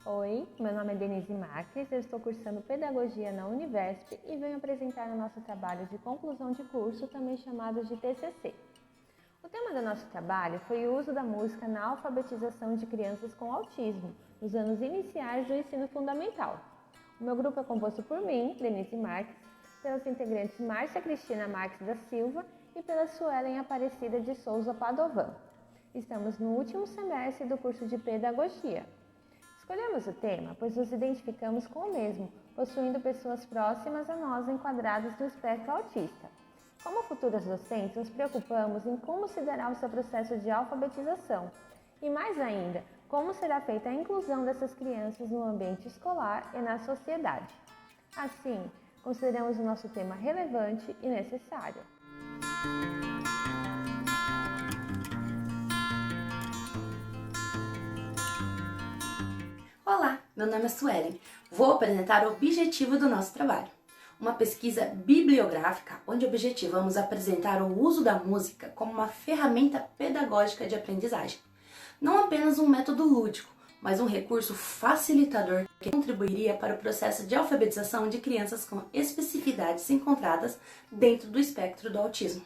Oi, meu nome é Denise Marques, eu estou cursando Pedagogia na Univesp e venho apresentar o nosso trabalho de conclusão de curso, também chamado de TCC. O tema do nosso trabalho foi o uso da música na alfabetização de crianças com autismo, nos anos iniciais do ensino fundamental. O meu grupo é composto por mim, Denise Marques, pelas integrantes Márcia Cristina Marques da Silva e pela Suelen Aparecida de Souza Padovan. Estamos no último semestre do curso de Pedagogia. Escolhemos o tema pois nos identificamos com o mesmo, possuindo pessoas próximas a nós enquadradas no espectro autista. Como futuras docentes, nos preocupamos em como se dará o seu processo de alfabetização e, mais ainda, como será feita a inclusão dessas crianças no ambiente escolar e na sociedade. Assim, consideramos o nosso tema relevante e necessário. Olá, meu nome é Suelen. Vou apresentar o objetivo do nosso trabalho. Uma pesquisa bibliográfica onde objetivamos apresentar o uso da música como uma ferramenta pedagógica de aprendizagem. Não apenas um método lúdico, mas um recurso facilitador que contribuiria para o processo de alfabetização de crianças com especificidades encontradas dentro do espectro do autismo.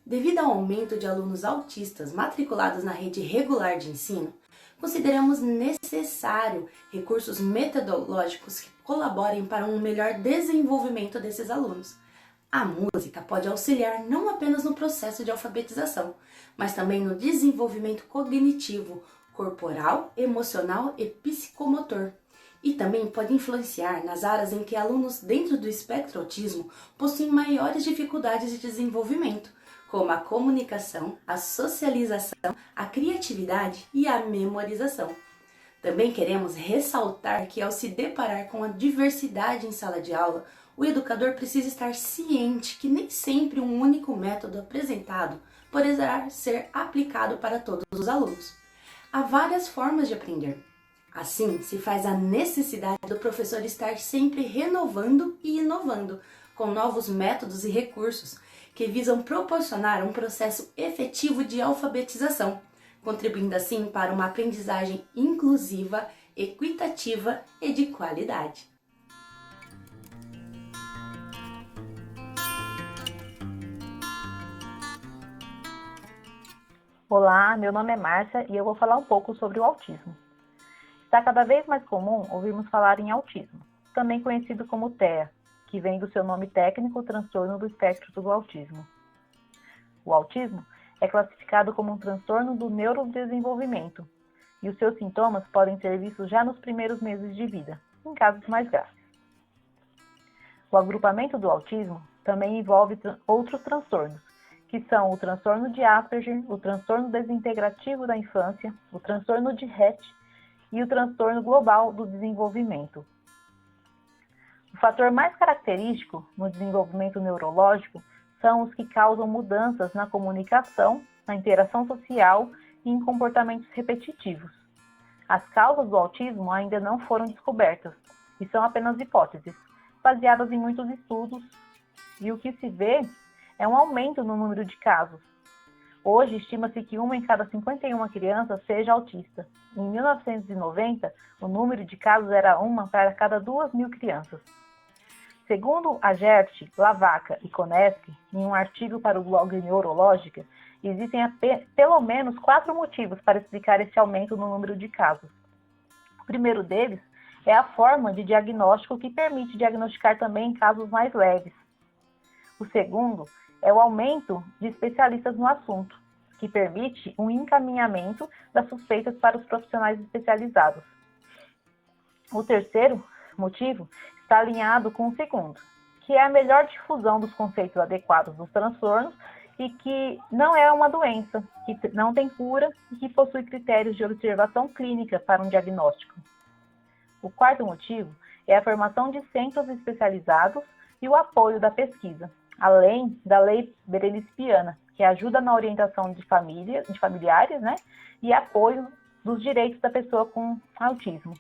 Devido ao aumento de alunos autistas matriculados na rede regular de ensino, consideramos necessário recursos metodológicos que colaborem para um melhor desenvolvimento desses alunos. A música pode auxiliar não apenas no processo de alfabetização, mas também no desenvolvimento cognitivo, corporal, emocional e psicomotor. E também pode influenciar nas áreas em que alunos dentro do espectro autismo possuem maiores dificuldades de desenvolvimento, como a comunicação, a socialização, a criatividade e a memorização. Também queremos ressaltar que ao se deparar com a diversidade em sala de aula, o educador precisa estar ciente que nem sempre um único método apresentado poderá ser aplicado para todos os alunos. Há várias formas de aprender. Assim, se faz a necessidade do professor estar sempre renovando e inovando, com novos métodos e recursos, que visam proporcionar um processo efetivo de alfabetização, contribuindo assim para uma aprendizagem inclusiva, equitativa e de qualidade. Olá, meu nome é Márcia e eu vou falar um pouco sobre o autismo. Está cada vez mais comum ouvirmos falar em autismo, também conhecido como TEA, que vem do seu nome técnico, transtorno do espectro do autismo. O autismo é classificado como um transtorno do neurodesenvolvimento e os seus sintomas podem ser vistos já nos primeiros meses de vida, em casos mais graves. O agrupamento do autismo também envolve outros transtornos, que são o transtorno de Asperger, o transtorno desintegrativo da infância, o transtorno de Rett e o transtorno global do desenvolvimento. O fator mais característico no desenvolvimento neurológico são os que causam mudanças na comunicação, na interação social e em comportamentos repetitivos. As causas do autismo ainda não foram descobertas e são apenas hipóteses, baseadas em muitos estudos, e o que se vê é um aumento no número de casos. Hoje, estima-se que 1 em cada 51 crianças seja autista. Em 1990, o número de casos era 1 para cada 2.000 crianças. Segundo a Gert, Lavaca e Koneski, em um artigo para o blog Neurológica, existem pelo menos 4 motivos para explicar esse aumento no número de casos. O primeiro deles é a forma de diagnóstico que permite diagnosticar também em casos mais leves. O segundo é o aumento de especialistas no assunto, que permite um encaminhamento das suspeitas para os profissionais especializados. O terceiro motivo está alinhado com o segundo, que é a melhor difusão dos conceitos adequados dos transtornos e que não é uma doença, que não tem cura e que possui critérios de observação clínica para um diagnóstico. O quarto motivo é a formação de centros especializados e o apoio da pesquisa, além da lei Berenice Piana, que ajuda na orientação de familiares, e apoio dos direitos da pessoa com autismo.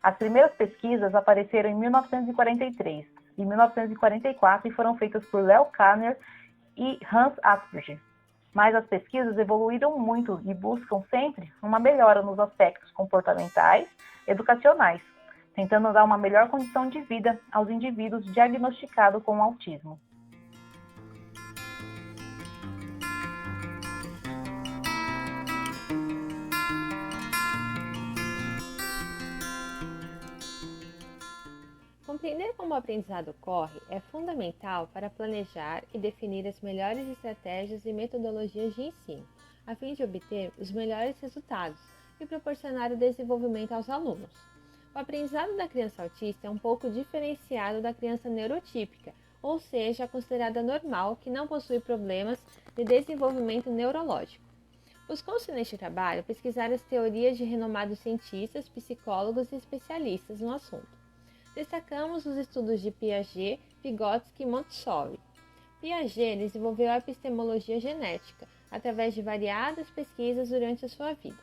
As primeiras pesquisas apareceram em 1943 e 1944 e foram feitas por Leo Kanner e Hans Asperger. mas as pesquisas evoluíram muito e buscam sempre uma melhora nos aspectos comportamentais, educacionais, tentando dar uma melhor condição de vida aos indivíduos diagnosticados com autismo. Compreender como o aprendizado ocorre é fundamental para planejar e definir as melhores estratégias e metodologias de ensino, a fim de obter os melhores resultados e proporcionar o desenvolvimento aos alunos. O aprendizado da criança autista é um pouco diferenciado da criança neurotípica, ou seja, considerada normal, que não possui problemas de desenvolvimento neurológico. Buscou-se neste trabalho pesquisar as teorias de renomados cientistas, psicólogos e especialistas no assunto. Destacamos os estudos de Piaget, Vygotsky e Montessori. Piaget desenvolveu a epistemologia genética através de variadas pesquisas durante a sua vida.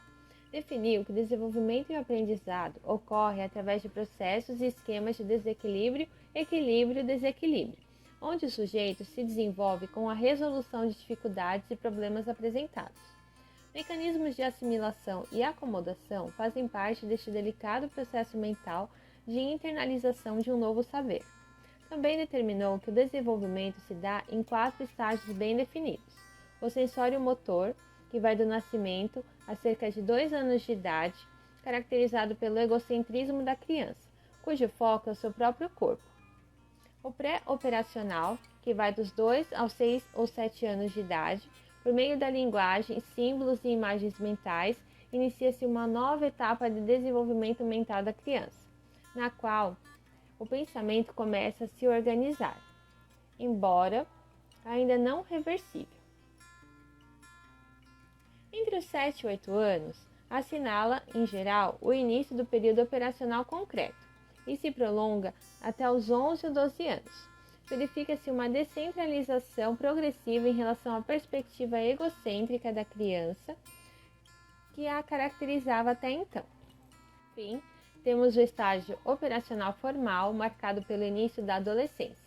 Definiu que o desenvolvimento e o aprendizado ocorre através de processos e esquemas de desequilíbrio, equilíbrio e desequilíbrio, onde o sujeito se desenvolve com a resolução de dificuldades e problemas apresentados. Mecanismos de assimilação e acomodação fazem parte deste delicado processo mental de internalização de um novo saber. Também determinou que o desenvolvimento se dá em 4 estágios bem definidos: o sensório-motor, que vai do nascimento a cerca de 2 anos de idade, caracterizado pelo egocentrismo da criança, cujo foco é o seu próprio corpo. O pré-operacional, que vai dos 2 aos 6 ou 7 anos de idade, por meio da linguagem, símbolos e imagens mentais, inicia-se uma nova etapa de desenvolvimento mental da criança, na qual o pensamento começa a se organizar, embora ainda não reversível. Entre os 7 e 8 anos, assinala, em geral, o início do período operacional concreto e se prolonga até os 11 ou 12 anos. Verifica-se uma descentralização progressiva em relação à perspectiva egocêntrica da criança que a caracterizava até então. Fim, temos o estágio operacional formal, marcado pelo início da adolescência,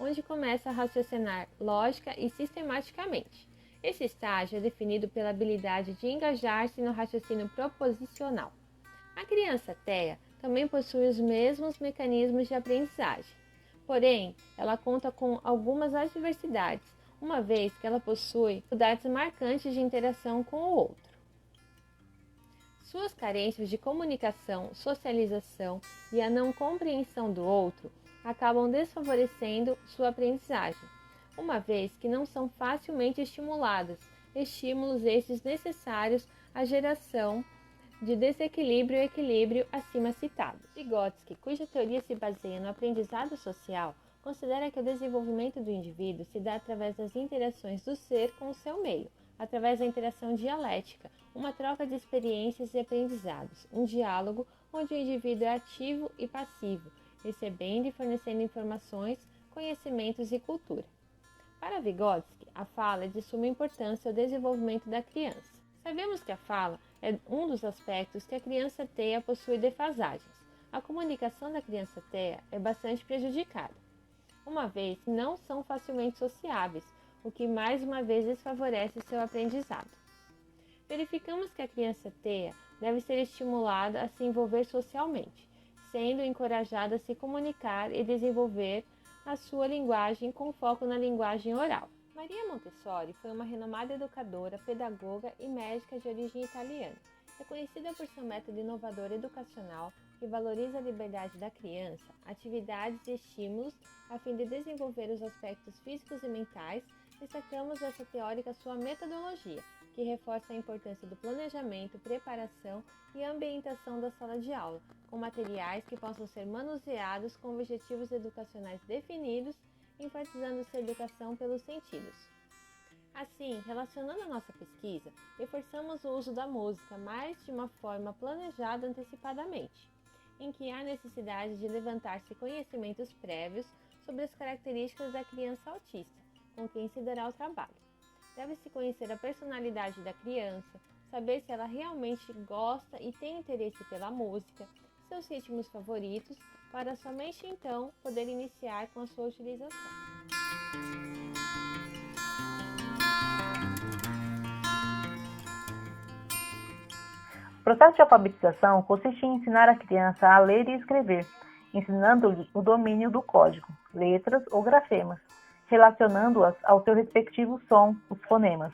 onde começa a raciocinar lógica e sistematicamente. Esse estágio é definido pela habilidade de engajar-se no raciocínio proposicional. A criança TEA também possui os mesmos mecanismos de aprendizagem, porém, ela conta com algumas adversidades, uma vez que ela possui dificuldades marcantes de interação com o outro. Suas carências de comunicação, socialização e a não compreensão do outro acabam desfavorecendo sua aprendizagem, uma vez que não são facilmente estimuladas, estímulos estes necessários à geração de desequilíbrio e equilíbrio acima citados. Vygotsky, cuja teoria se baseia no aprendizado social, considera que o desenvolvimento do indivíduo se dá através das interações do ser com o seu meio, através da interação dialética, uma troca de experiências e aprendizados, um diálogo onde o indivíduo é ativo e passivo, recebendo e fornecendo informações, conhecimentos e cultura. Para Vygotsky, a fala é de suma importância ao desenvolvimento da criança. Sabemos que a fala é um dos aspectos que a criança TEA possui defasagens. A comunicação da criança TEA é bastante prejudicada, uma vez que não são facilmente sociáveis, o que mais uma vez desfavorece seu aprendizado. Verificamos que a criança TEA deve ser estimulada a se envolver socialmente, sendo encorajada a se comunicar e desenvolver a sua linguagem com foco na linguagem oral. Maria Montessori foi uma renomada educadora, pedagoga e médica de origem italiana, reconhecida por seu método inovador educacional que valoriza a liberdade da criança, atividades e estímulos a fim de desenvolver os aspectos físicos e mentais. Destacamos dessa teórica sua metodologia, que reforça a importância do planejamento, preparação e ambientação da sala de aula, com materiais que possam ser manuseados com objetivos educacionais definidos, enfatizando-se a educação pelos sentidos. Assim, relacionando a nossa pesquisa, reforçamos o uso da música, mas de uma forma planejada antecipadamente, em que há necessidade de levantar-se conhecimentos prévios sobre as características da criança autista, com quem se dará o trabalho. Deve-se conhecer a personalidade da criança, saber se ela realmente gosta e tem interesse pela música, seus ritmos favoritos, para somente então poder iniciar com a sua utilização. processo de alfabetização consiste em ensinar a criança a ler e escrever, ensinando-lhe o domínio do código, letras ou grafemas, relacionando-as ao seu respectivo som, os fonemas,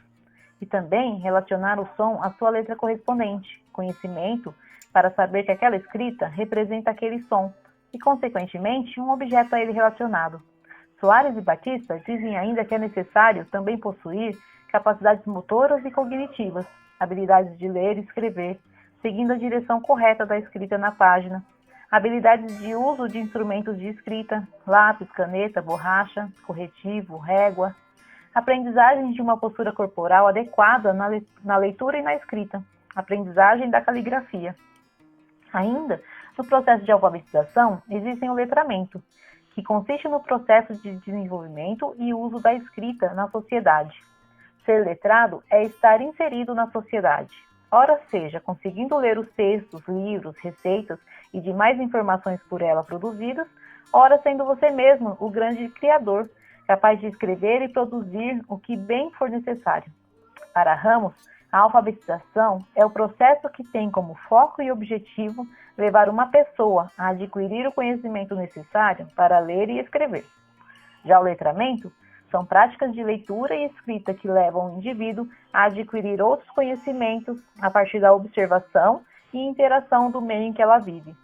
e também relacionar o som à sua letra correspondente, conhecimento para saber que aquela escrita representa aquele som e, consequentemente, um objeto a ele relacionado. Soares e Batista dizem ainda que é necessário também possuir capacidades motoras e cognitivas, habilidades de ler e escrever, seguindo a direção correta da escrita na página, habilidades de uso de instrumentos de escrita, lápis, caneta, borracha, corretivo, régua, aprendizagem de uma postura corporal adequada na leitura e na escrita, aprendizagem da caligrafia. Ainda, no processo de alfabetização, existe o letramento, que consiste no processo de desenvolvimento e uso da escrita na sociedade. Ser letrado é estar inserido na sociedade, ora seja conseguindo ler os textos, livros, receitas e demais informações por ela produzidas, ora sendo você mesmo o grande criador, capaz de escrever e produzir o que bem for necessário. Para Ramos, a alfabetização é o processo que tem como foco e objetivo levar uma pessoa a adquirir o conhecimento necessário para ler e escrever. Já o letramento são práticas de leitura e escrita que levam o indivíduo a adquirir outros conhecimentos a partir da observação e interação do meio em que ela vive.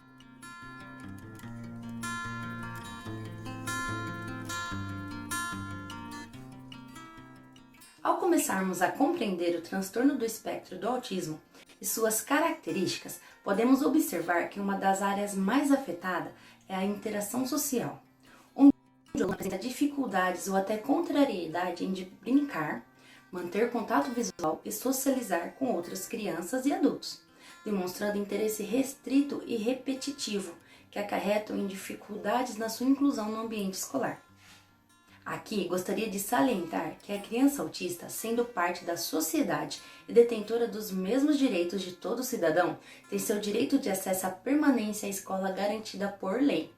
Ao começarmos a compreender o transtorno do espectro do autismo e suas características, podemos observar que uma das áreas mais afetadas é a interação social, onde o aluno apresenta dificuldades ou até contrariedade em brincar, manter contato visual e socializar com outras crianças e adultos, demonstrando interesse restrito e repetitivo, que acarretam em dificuldades na sua inclusão no ambiente escolar. Aqui gostaria de salientar que a criança autista, sendo parte da sociedade e detentora dos mesmos direitos de todo cidadão, tem seu direito de acesso à permanência à escola garantida por lei.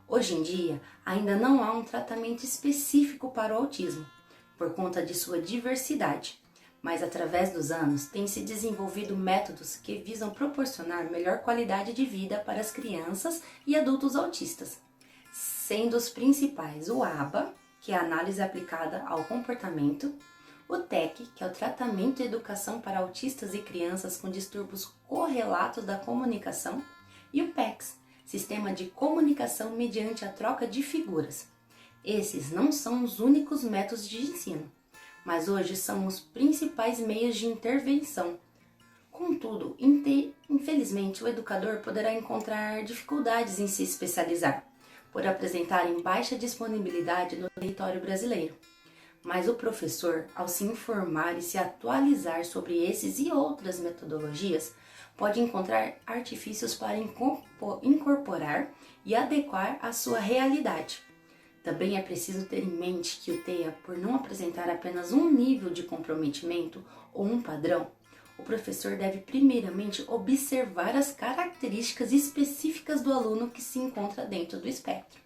Hoje em dia, ainda não há um tratamento específico para o autismo, por conta de sua diversidade, mas através dos anos têm se desenvolvido métodos que visam proporcionar melhor qualidade de vida para as crianças e adultos autistas, sendo os principais o ABA, que é a análise aplicada ao comportamento, o TEC, que é o tratamento e educação para autistas e crianças com distúrbios correlatos da comunicação, e o PECS, sistema de comunicação mediante a troca de figuras. Esses não são os únicos métodos de ensino, mas hoje são os principais meios de intervenção. Contudo, infelizmente, o educador poderá encontrar dificuldades em se especializar, por apresentarem baixa disponibilidade no território brasileiro. Mas o professor, ao se informar e se atualizar sobre esses e outras metodologias, pode encontrar artifícios para incorporar e adequar à sua realidade. Também é preciso ter em mente que o TEA, por não apresentar apenas um nível de comprometimento ou um padrão, o professor deve primeiramente observar as características específicas do aluno que se encontra dentro do espectro.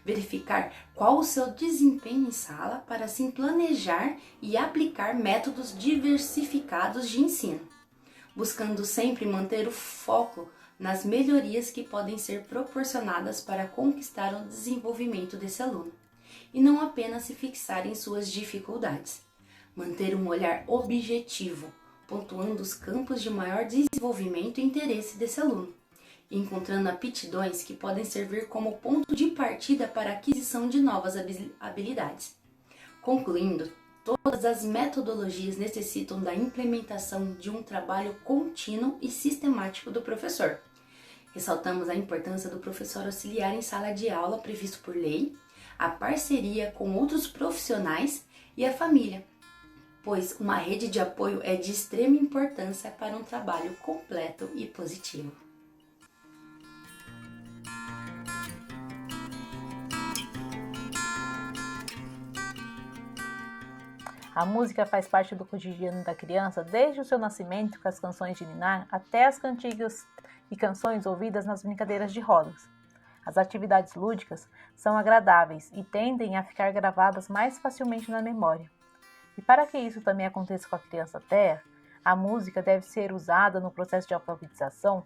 Verificar qual o seu desempenho em sala para assim planejar e aplicar métodos diversificados de ensino, buscando sempre manter o foco nas melhorias que podem ser proporcionadas para conquistar o desenvolvimento desse aluno, e não apenas se fixar em suas dificuldades. Manter um olhar objetivo, pontuando os campos de maior desenvolvimento e interesse desse aluno, encontrando aptidões que podem servir como ponto de partida para a aquisição de novas habilidades. Concluindo, todas as metodologias necessitam da implementação de um trabalho contínuo e sistemático do professor. Ressaltamos a importância do professor auxiliar em sala de aula previsto por lei, a parceria com outros profissionais e a família, pois uma rede de apoio é de extrema importância para um trabalho completo e positivo. A música faz parte do cotidiano da criança desde o seu nascimento, com as canções de ninar, até as cantigas e canções ouvidas nas brincadeiras de rodas. As atividades lúdicas são agradáveis e tendem a ficar gravadas mais facilmente na memória. E para que isso também aconteça com a criança TEA, A música deve ser usada no processo de alfabetização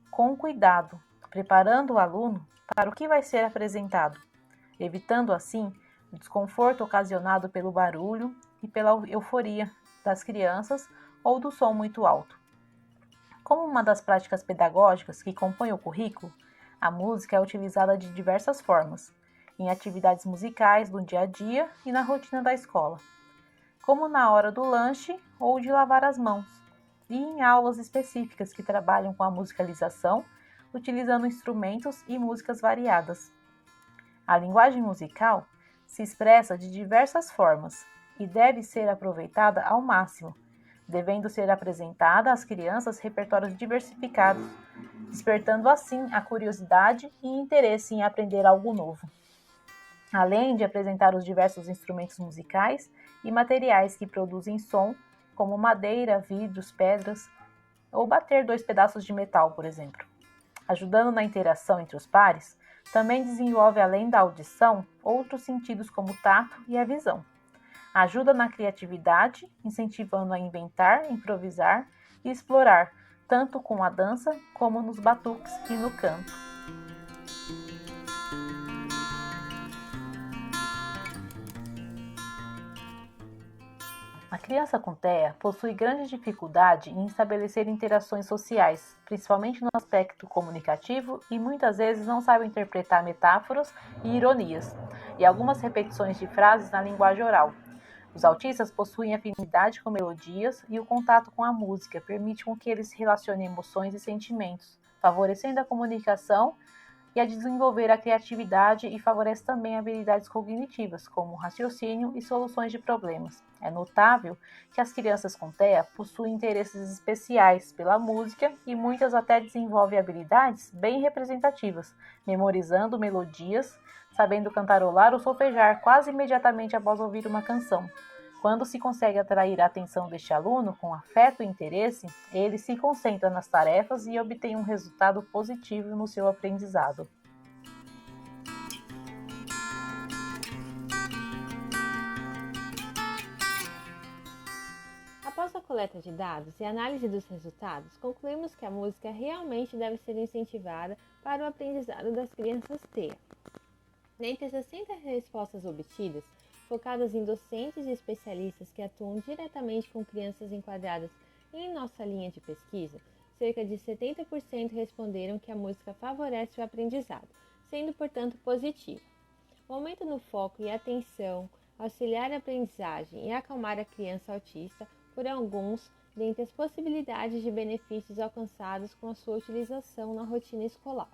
com cuidado, preparando o aluno para o que vai ser apresentado, evitando assim o desconforto ocasionado pelo barulho e pela euforia das crianças ou do som muito alto. Como uma das práticas pedagógicas que compõe o currículo, a música é utilizada de diversas formas, em atividades musicais do dia a dia e na rotina da escola, como na hora do lanche ou de lavar as mãos, e em aulas específicas que trabalham com a musicalização, utilizando instrumentos e músicas variadas. A linguagem musical se expressa de diversas formas e deve ser aproveitada ao máximo, devendo ser apresentada às crianças repertórios diversificados, despertando assim a curiosidade e interesse em aprender algo novo. Além de apresentar os diversos instrumentos musicais e materiais que produzem som, como madeira, vidros, pedras, ou bater 2 pedaços de metal, por exemplo. Ajudando na interação entre os pares, também desenvolve, além da audição, outros sentidos como o tato e a visão. Ajuda na criatividade, incentivando a inventar, improvisar e explorar, tanto com a dança como nos batuques e no canto. A criança com TEA possui grande dificuldade em estabelecer interações sociais, principalmente no aspecto comunicativo, e muitas vezes não sabe interpretar metáforas e ironias, e algumas repetições de frases na linguagem oral. Os autistas possuem afinidade com melodias e o contato com a música permite com que eles relacionem emoções e sentimentos, favorecendo a comunicação e a desenvolver a criatividade e favorece também habilidades cognitivas, como raciocínio e soluções de problemas. É notável que as crianças com TEA possuem interesses especiais pela música e muitas até desenvolvem habilidades bem representativas, memorizando melodias, sabendo cantarolar ou solfejar quase imediatamente após ouvir uma canção. Quando se consegue atrair a atenção deste aluno com afeto e interesse, ele se concentra nas tarefas e obtém um resultado positivo no seu aprendizado. Após a coleta de dados e análise dos resultados, concluímos que a música realmente deve ser incentivada para o aprendizado das crianças TEA. Dentre as 60 respostas obtidas, focadas em docentes e especialistas que atuam diretamente com crianças enquadradas em nossa linha de pesquisa, cerca de 70% responderam que a música favorece o aprendizado, sendo, portanto, positiva. O aumento no foco e atenção, auxiliar a aprendizagem e acalmar a criança autista por alguns dentre as possibilidades de benefícios alcançados com a sua utilização na rotina escolar.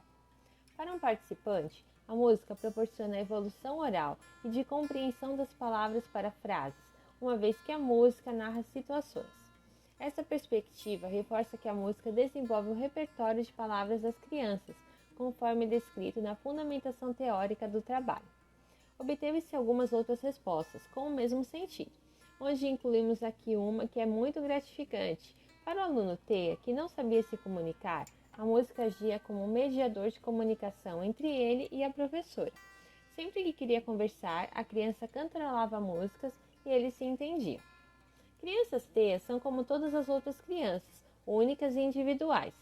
Para um participante, a música proporciona a evolução oral e de compreensão das palavras para frases, uma vez que a música narra situações. Essa perspectiva reforça que a música desenvolve o repertório de palavras das crianças, conforme descrito na fundamentação teórica do trabalho. Obteve-se algumas outras respostas com o mesmo sentido, onde incluímos aqui uma que é muito gratificante. Para o aluno TEA, que não sabia se comunicar, a música agia como um mediador de comunicação entre ele e a professora. Sempre que queria conversar, a criança cantarolava músicas e eles se entendiam. Crianças TEA são como todas as outras crianças, únicas e individuais.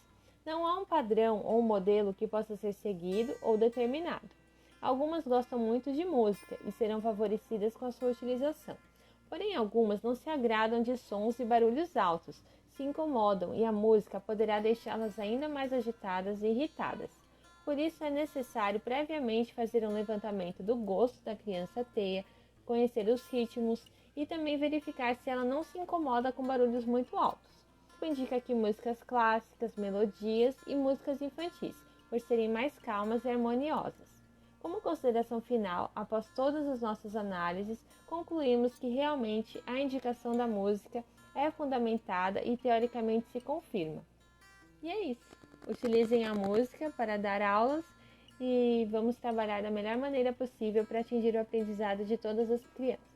Não há um padrão ou um modelo que possa ser seguido ou determinado. Algumas gostam muito de música e serão favorecidas com a sua utilização. Porém, algumas não se agradam de sons e barulhos altos, se incomodam e a música poderá deixá-las ainda mais agitadas e irritadas. Por isso, é necessário previamente fazer um levantamento do gosto da criança TEA, conhecer os ritmos e também verificar se ela não se incomoda com barulhos muito altos. Isso indica aqui músicas clássicas, melodias e músicas infantis, por serem mais calmas e harmoniosas. Como consideração final, após todas as nossas análises, concluímos que realmente a indicação da música é fundamentada e teoricamente se confirma. E é isso. Utilizem a música para dar aulas e vamos trabalhar da melhor maneira possível para atingir o aprendizado de todas as crianças.